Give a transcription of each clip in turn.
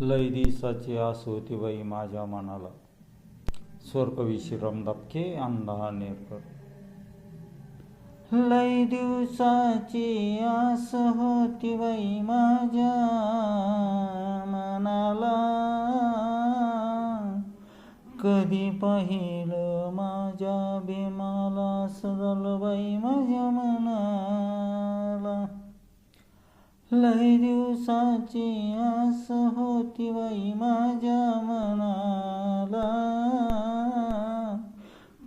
लय दिवसाची आस होती बाई माझ्या मनाला. स्वर्गवी श्रीराम दापके, अंधा नेरकर. लय दिवसाची आस होती बाई माझ्या मनाला, कधी पाहिलं माझ्या भीमाला, सजल बाई माझ्या मनाला. लय दिवसाची आस होती बाई माझ्या मनाला,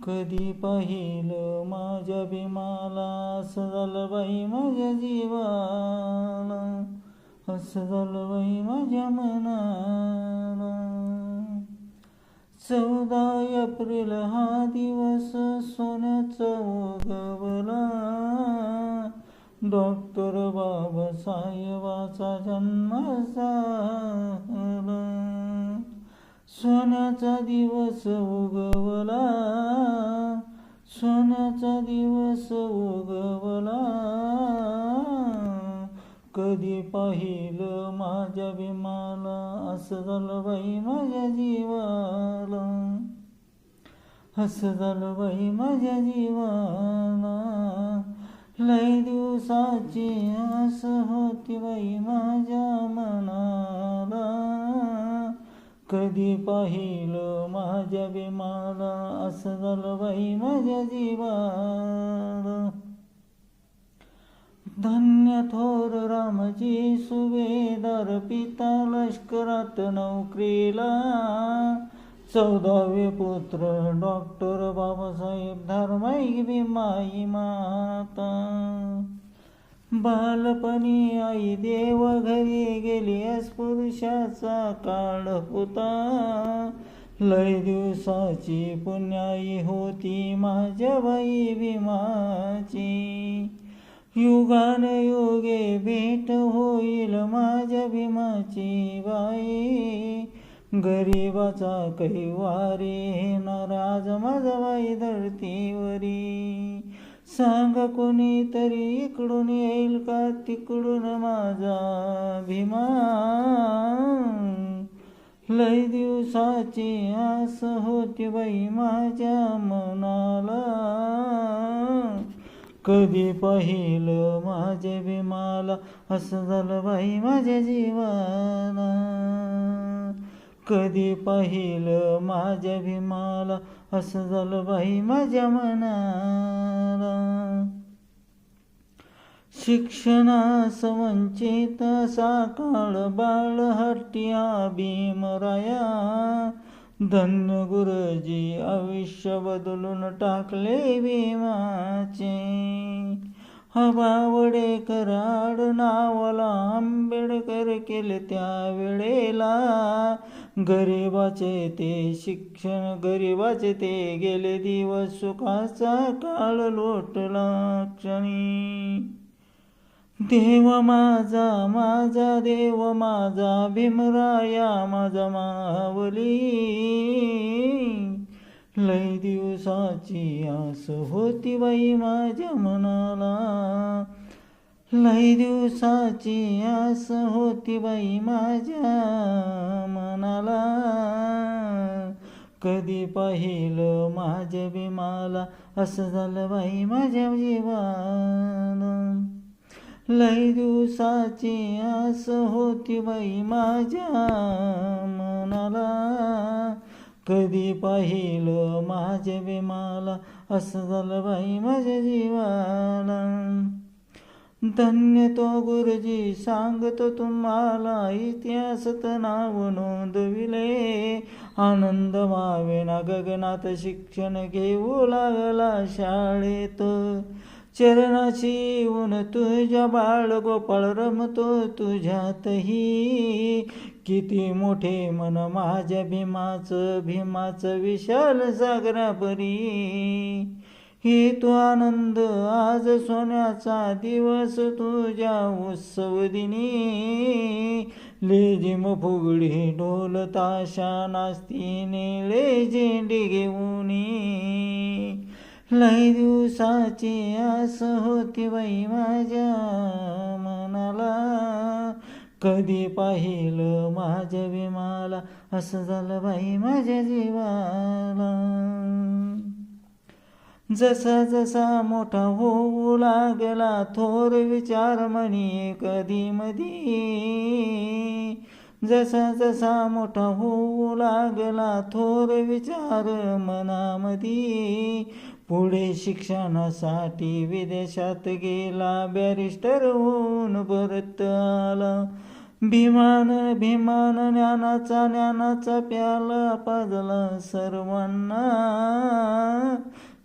कधी पाहिलं माझ्या भीमाला, असं झालं बाई माझ्या जीवाला, असं झालं बाई माझ्या मनाला. 14 एप्रिल हा दिवस सोन्याचा उगवला, डॉक्टर बाबासाहेबाचा जन्म झाला. सोन्याचा दिवस उगवला, सोन्याचा दिवस उगवला, कधी पाहिलं माझ्या भीमाला, असं झालं बाई माझ्या जीवाला, असं झालं बाई माझ्या जीवाला. लय दिवसाची आस होती बाई माझ्या मनाला, कधी पाहिलं माझ्या भीमाला, असं झालं बाई माझ्या जीवाला. धन्य थोर रामजी सुभेदार, पिता लष्करात नोकरीला, 14वे पुत्र डॉक्टर बाबासाहेब धारमाई भीमाई माता. बालपणी आई देव घरी गेली, अस्पृश्याचा काळ होता, लय दिवसाची पुण्याई होती माझ्या बाई भीमाची. युगानयुगे भेट होईल माझ्या भीमाची बाई, गरीबाचा कैवारी नाराज माझा बाई धरतीवरी. सांग कोणीतरी इकडून येईल का तिकडून माझा भीमा, लय दिवसाची आस होती बाई माझ्या मनाला, कधी पाहिलं माझ्या भीमाला, असं झालं बाई माझ्या जीवाला, कधी पाहिलं माझ्या भीमाला, असं झालं बाई माझ्या मनाला. शिक्षणास वंचित साकाळ बाळ हट्टिया भीमराया, धन्य गुरुजी आयुष्य बदलून टाकले भीमाचे. बावडेकर आडनावाला आंबेडकर केले त्यावेळेला, गरिबाचे ते शिक्षण गरिबाचे ते गेले दिवस, सुखाचा काळ लोटला क्षणी. देव माझा माझा देव माझा भीमराया माझा मावली, लय दिवसाची आस होती बाई माझ्या मनाला, लय दिवसाची आस होती बाई माझ्या मनाला, कधी पाहिलं माझ्या भीमाला, असं झालं बाई माझ्या जीवाला. लय दिवसाची आस होती बाई माझ्या मनाला, कधी पाहिलं माझ्या भीमाला, असं झालं बाई माझ्या जीवाला. धन्य तो गुरुजी सांगतो तुम्हाला, इतिहासात नाव नोंदविले, आनंद मावेना गगनात शिक्षण घेऊ लागला शाळेत. चरणाशी येऊन तुझ्या बाळ गोपाळ रमतो तुझ्यातही, किती मोठे मन माझ्या भीमाचं विशाल सागरापरी. हे तो आनंद आज सोन्याचा दिवस तुझ्या उत्सव दिनी, लेझिम फुगडी ढोल ताशा नाचती निळे झेंडे घेऊनी, लय दिवसाची आस होती बाई माझ्या मनाला, कधी पाहिलं माझ्या विमाला, असं झालं बाई माझ्या जीवाला. जसा जसा मोठा होऊ लागला थोर विचार मनी कधी मधी, जसा जसा मोठा होऊ लागला थोर विचार मनामधी, पुढे शिक्षणासाठी विदेशात गेला बॅरिस्टर होऊन परत आला. भीमान ज्ञानाचा प्याला पाजला सर्वांना,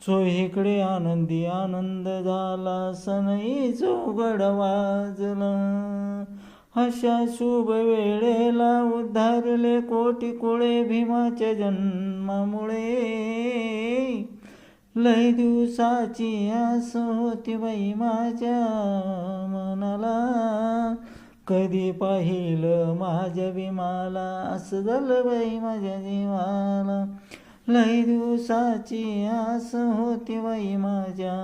चोहीकडे आनंदी आनंद झाला, सनई चौघड वाजला. अशा शुभ वेळेला उद्धारले कोटी कुळे भीमाच्या जन्मामुळे, लय दिवसाची आस होती बाई माझ्या मनाला. कधी पाहिलं माझ्या भीमाला, असं झालं बाई माझ्या जीवाला. लय दिवसाची आस होती बाई माझ्या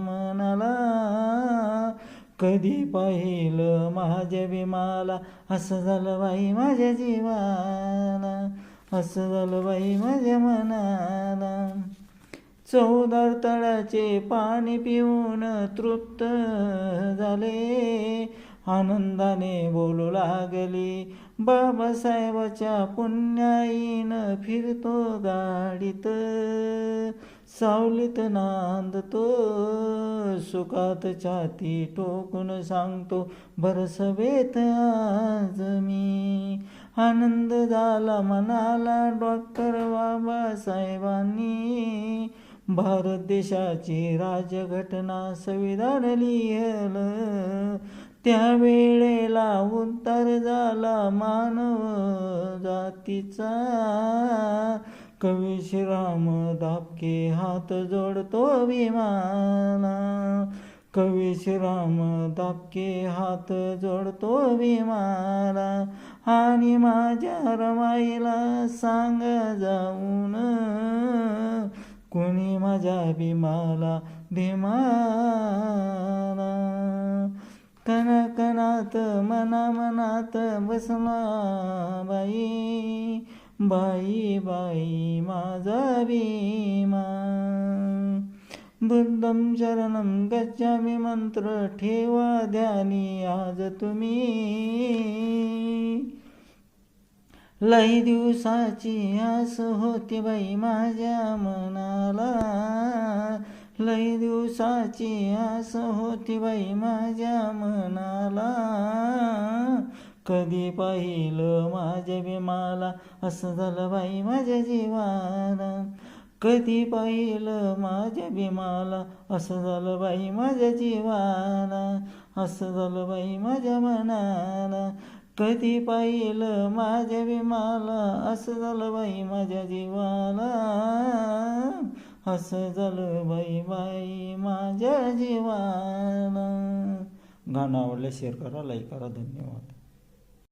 मनाला. कधी पाहिलं माझ्या भीमाला, असं झालं बाई माझ्या जीवाला. असं झालं बाई माझ्या मनाला. 14 तळ्याचे पाणी पिऊन तृप्त झाले, आनंदाने बोलू लागली. बाबासाहेबाच्या पुण्याईनं फिरतो गाडीत, सावलीत नांदतो, सुखात छाती टोकून सांगतो बरसवेत आज मी. आनंद झाला मनाला डॉक्टर बाबासाहेबांनी, भारत देशाची राज्यघटना संविधान लिहिलं. त्यावेळेला उद्धार झाला मानव जातीचा, कवी श्रीराम दापके हात जोडतो भीमाला. कवी श्रीराम दापके हात जोडतो भीमाला. आणि माझ्या रमाईला सांग जाऊन, कुणी माझ्या भीमाला भीमाला. कणाकणात मनामनात बसला बाई, बाई बाई माझा भीमा. बुद्धं शरणं गच्छामि मंत्र ठेवा ध्यानी आज तुम्ही. लई दिवसाची आस होती बाई माझ्या मनाला. लई दिवसाची आस होती बाई माझ्या मनाला. कधी पाहिलं माझ्या भीमाला, असं झालं बाई माझ्या जीवाला. कधी पाहिलं माझ्या भीमाला, असं झालं बाई माझ्या जीवाला. असं झालं बाई माझ्या मनाला. कधी पाहिलं माझ्या भीमाला, असं झालं बाई माझ्या जीवाला. असं झालं बाई बाई माझ्या जीवाला. गाणं आवडलं शेअर करा, लाईक करा. धन्यवाद.